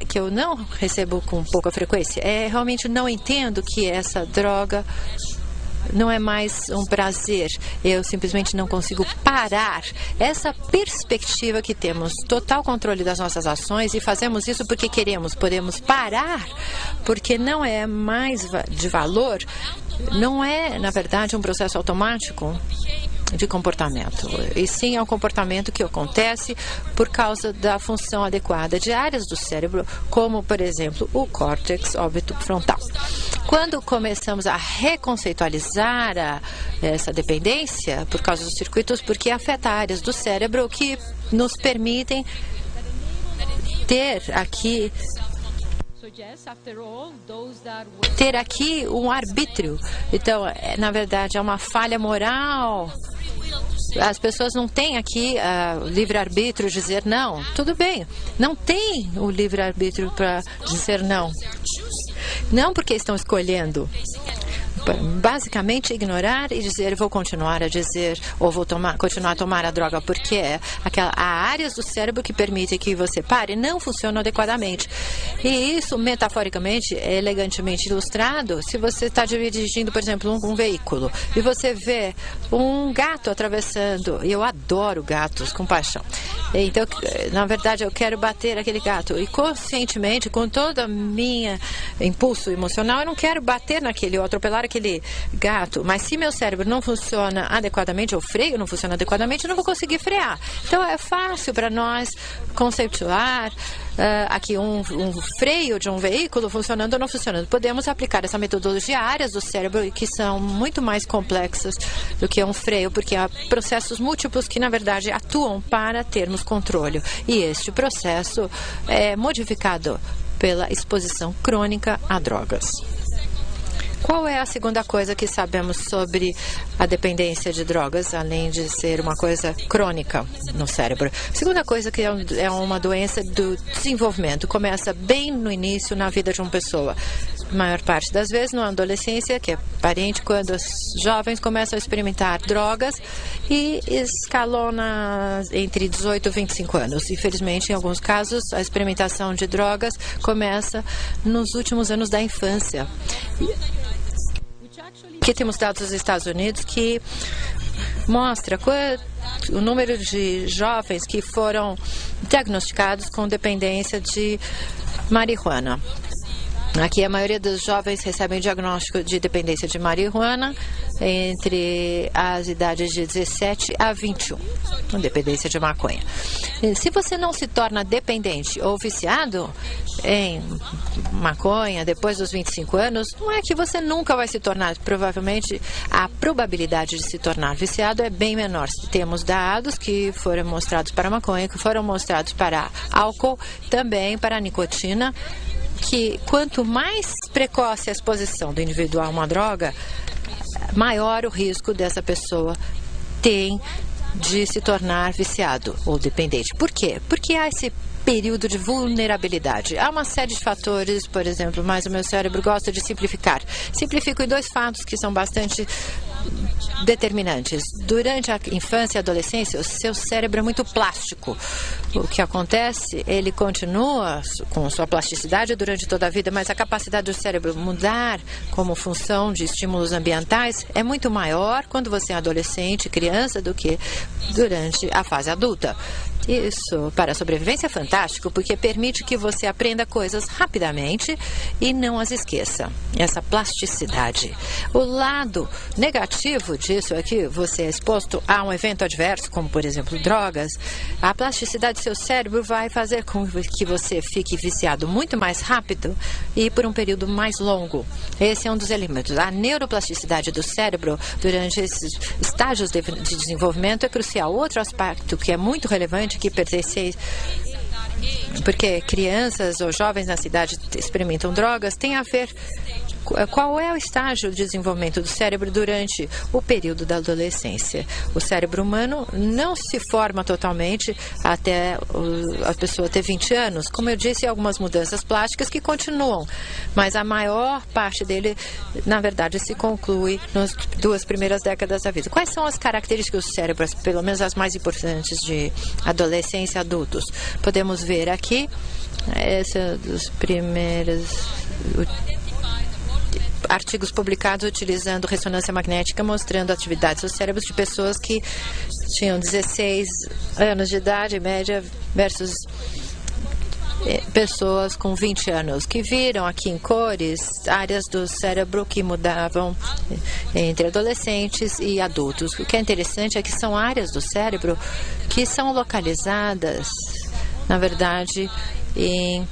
que eu não recebo com pouca frequência é realmente não entendo que essa droga não é mais um prazer, eu simplesmente não consigo parar. Essa perspectiva que temos total controle das nossas ações e fazemos isso porque queremos, podemos parar porque não é mais de valor, não é, na verdade, um processo automático de comportamento, e sim é um comportamento que acontece por causa da função adequada de áreas do cérebro, como, por exemplo, o córtex órbito-frontal. Quando começamos a reconceitualizar essa dependência por causa dos circuitos, porque afeta áreas do cérebro que nos permitem ter aqui um arbítrio. Então, na verdade, é uma falha moral. As pessoas não têm aqui o livre-arbítrio de dizer não. Tudo bem, não tem o livre-arbítrio para dizer não. Não porque estão escolhendo. Basicamente, ignorar e dizer, vou continuar a dizer, ou vou continuar a tomar a droga, porque há áreas do cérebro que permitem que você pare, não funcionam adequadamente. E isso, metaforicamente, elegantemente ilustrado, se você está dirigindo, por exemplo, um veículo, e você vê um gato atravessando, e eu adoro gatos com paixão. Então, na verdade, eu quero bater aquele gato, e conscientemente, com todo o meu impulso emocional, eu não quero bater naquele ou atropelar aquele gato, mas se meu cérebro não funciona adequadamente, ou o freio não funciona adequadamente, eu não vou conseguir frear. Então é fácil para nós conceituar aqui um freio de um veículo funcionando ou não funcionando. Podemos aplicar essa metodologia a áreas do cérebro que são muito mais complexas do que um freio, porque há processos múltiplos que, na verdade, atuam para termos controle. E este processo é modificado pela exposição crônica a drogas. Qual é a segunda coisa que sabemos sobre a dependência de drogas, além de ser uma coisa crônica no cérebro? A segunda coisa que é uma doença do desenvolvimento. Começa bem no início na vida de uma pessoa. A maior parte das vezes na adolescência, que é aparente quando os jovens começam a experimentar drogas e escalona entre 18 e 25 anos. Infelizmente, em alguns casos, a experimentação de drogas começa nos últimos anos da infância. Aqui temos dados dos Estados Unidos que mostra o número de jovens que foram diagnosticados com dependência de marihuana. Aqui, a maioria dos jovens recebem diagnóstico de dependência de marihuana entre as idades de 17 a 21, com dependência de maconha. E se você não se torna dependente ou viciado em maconha depois dos 25 anos, não é que você nunca vai se tornar. Provavelmente, a probabilidade de se tornar viciado é bem menor. Temos dados que foram mostrados para maconha, que foram mostrados para álcool, também para a nicotina, que quanto mais precoce a exposição do indivíduo a uma droga, maior o risco dessa pessoa tem de se tornar viciado ou dependente. Por quê? Porque há esse período de vulnerabilidade. Há uma série de fatores, por exemplo, mas o meu cérebro gosta de simplificar. Simplifico em dois fatos que são bastante determinantes. Durante a infância e adolescência, o seu cérebro é muito plástico. O que acontece, ele continua com sua plasticidade durante toda a vida, mas a capacidade do cérebro mudar como função de estímulos ambientais é muito maior quando você é adolescente, criança, do que durante a fase adulta. Isso, para a sobrevivência, é fantástico, porque permite que você aprenda coisas rapidamente e não as esqueça. Essa plasticidade. O lado negativo disso é que você é exposto a um evento adverso, como, por exemplo, drogas. A plasticidade do seu cérebro vai fazer com que você fique viciado muito mais rápido e por um período mais longo. Esse é um dos elementos. A neuroplasticidade do cérebro durante esses estágios de desenvolvimento é crucial. Outro aspecto que é muito relevante, que pertence, porque crianças ou jovens na cidade experimentam drogas, tem a ver qual é o estágio de desenvolvimento do cérebro durante o período da adolescência. O cérebro humano não se forma totalmente até a pessoa ter 20 anos. Como eu disse, algumas mudanças plásticas que continuam, mas a maior parte dele, na verdade, se conclui nas 2 primeiras décadas da vida. Quais são as características do cérebro, pelo menos as mais importantes de adolescência e adultos? Podemos ver aqui Esse é um dos primeiros artigos publicados utilizando ressonância magnética, mostrando atividades dos cérebros de pessoas que tinham 16 anos de idade, média, versus pessoas com 20 anos, que viram aqui em cores áreas do cérebro que mudavam entre adolescentes e adultos. O que é interessante é que são áreas do cérebro que são localizadas, na verdade, em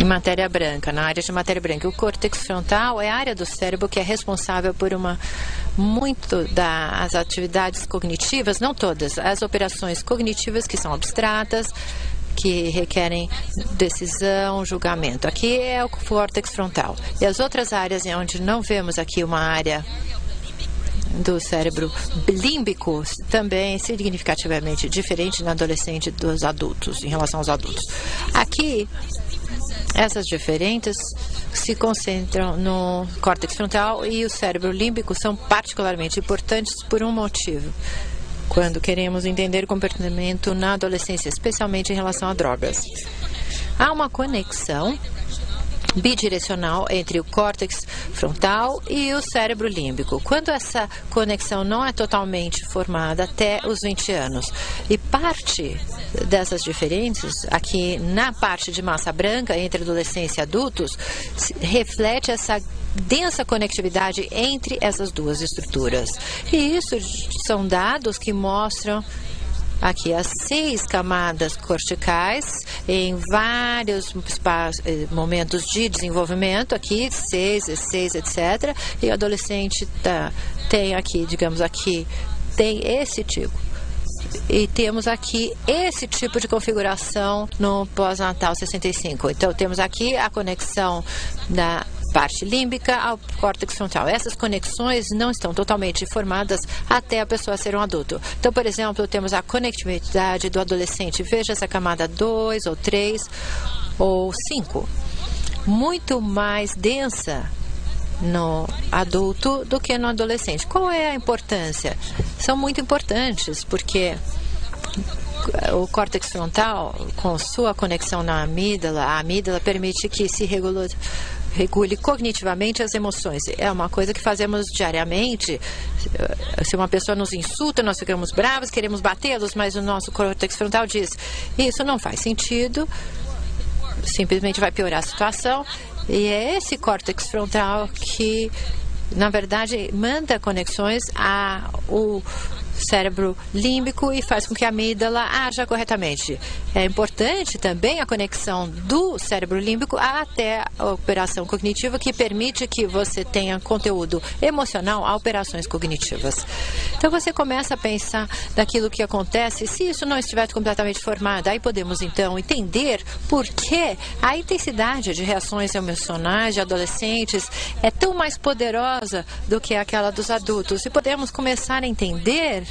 matéria branca, na área de matéria branca. O córtex frontal é a área do cérebro que é responsável por muito das atividades cognitivas, não todas, as operações cognitivas que são abstratas, que requerem decisão, julgamento. Aqui é o córtex frontal. E as outras áreas onde não vemos aqui uma área do cérebro límbico também significativamente diferente na adolescente dos adultos, em relação aos adultos. Aqui, essas diferentes se concentram no córtex frontal e o cérebro límbico são particularmente importantes por um motivo. Quando queremos entender o comportamento na adolescência, especialmente em relação a drogas. Há uma conexão bidirecional entre o córtex frontal e o cérebro límbico. Quando essa conexão não é totalmente formada até os 20 anos. E parte dessas diferenças, aqui na parte de massa branca, entre adolescência e adultos, reflete essa densa conectividade entre essas duas estruturas. E isso são dados que mostram aqui as 6 camadas corticais em vários momentos de desenvolvimento, aqui 6, 6, etc. E o adolescente tem aqui, digamos aqui, tem esse tipo. E temos aqui esse tipo de configuração no pós-natal 65. Então, temos aqui a conexão da parte límbica ao córtex frontal. Essas conexões não estão totalmente formadas até a pessoa ser um adulto. Então, por exemplo, temos a conectividade do adolescente. Veja essa camada 2 ou 3 ou 5. Muito mais densa no adulto do que no adolescente. Qual é a importância? São muito importantes, porque o córtex frontal, com sua conexão na amígdala, a amígdala permite que se regule cognitivamente as emoções. É uma coisa que fazemos diariamente. Se uma pessoa nos insulta, nós ficamos bravos, queremos batê-los, mas o nosso córtex frontal diz: isso não faz sentido, simplesmente vai piorar a situação. E é esse córtex frontal que, na verdade, manda conexões ao cérebro límbico e faz com que a amígdala haja corretamente. É importante também a conexão do cérebro límbico até a operação cognitiva, que permite que você tenha conteúdo emocional a operações cognitivas. Então você começa a pensar daquilo que acontece se isso não estiver completamente formado. Aí podemos então entender por que a intensidade de reações emocionais de adolescentes é tão mais poderosa do que aquela dos adultos. E podemos começar a entender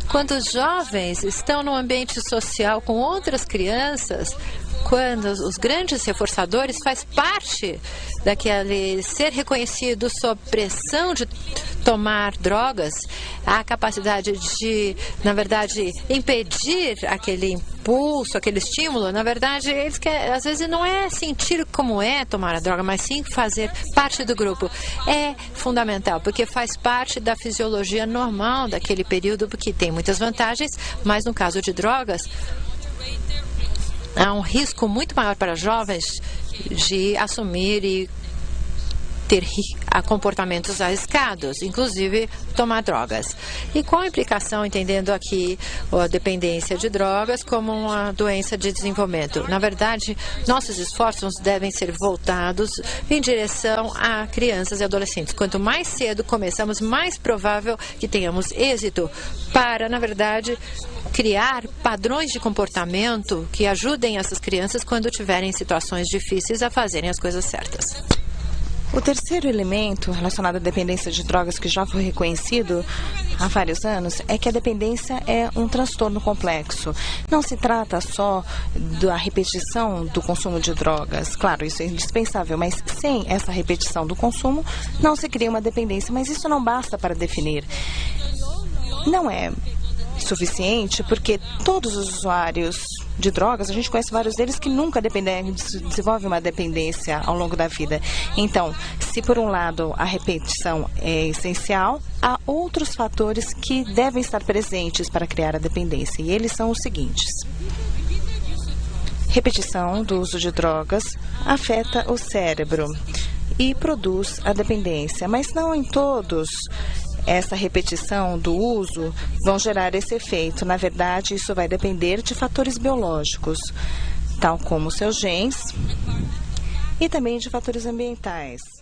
quando os jovens estão no ambiente social com outras crianças, quando os grandes reforçadores faz parte daquele ser reconhecido sob pressão de tomar drogas, a capacidade de, na verdade, impedir aquele impulso, aquele estímulo. Na verdade, eles querem, às vezes não é sentir como é tomar a droga, mas sim fazer parte do grupo. É fundamental, porque faz parte da fisiologia normal daquele período, porque tem muitas vantagens, mas no caso de drogas, há um risco muito maior para jovens de assumir e ter comportamentos arriscados, inclusive tomar drogas. E qual a implicação, entendendo aqui a dependência de drogas como uma doença de desenvolvimento? Na verdade, nossos esforços devem ser voltados em direção a crianças e adolescentes. Quanto mais cedo começamos, mais provável que tenhamos êxito para, na verdade, criar padrões de comportamento que ajudem essas crianças quando tiverem situações difíceis a fazerem as coisas certas. O terceiro elemento relacionado à dependência de drogas, que já foi reconhecido há vários anos, é que a dependência é um transtorno complexo. Não se trata só da repetição do consumo de drogas. Claro, isso é indispensável, mas sem essa repetição do consumo, não se cria uma dependência. Mas isso não basta para definir. Não é suficiente, porque todos os usuários de drogas, a gente conhece vários deles que nunca desenvolvem uma dependência ao longo da vida. Então, se por um lado a repetição é essencial, há outros fatores que devem estar presentes para criar a dependência, e eles são os seguintes. Repetição do uso de drogas afeta o cérebro e produz a dependência, mas não em todos. Essa repetição do uso vão gerar esse efeito. Na verdade, isso vai depender de fatores biológicos, tal como seus genes, e também de fatores ambientais.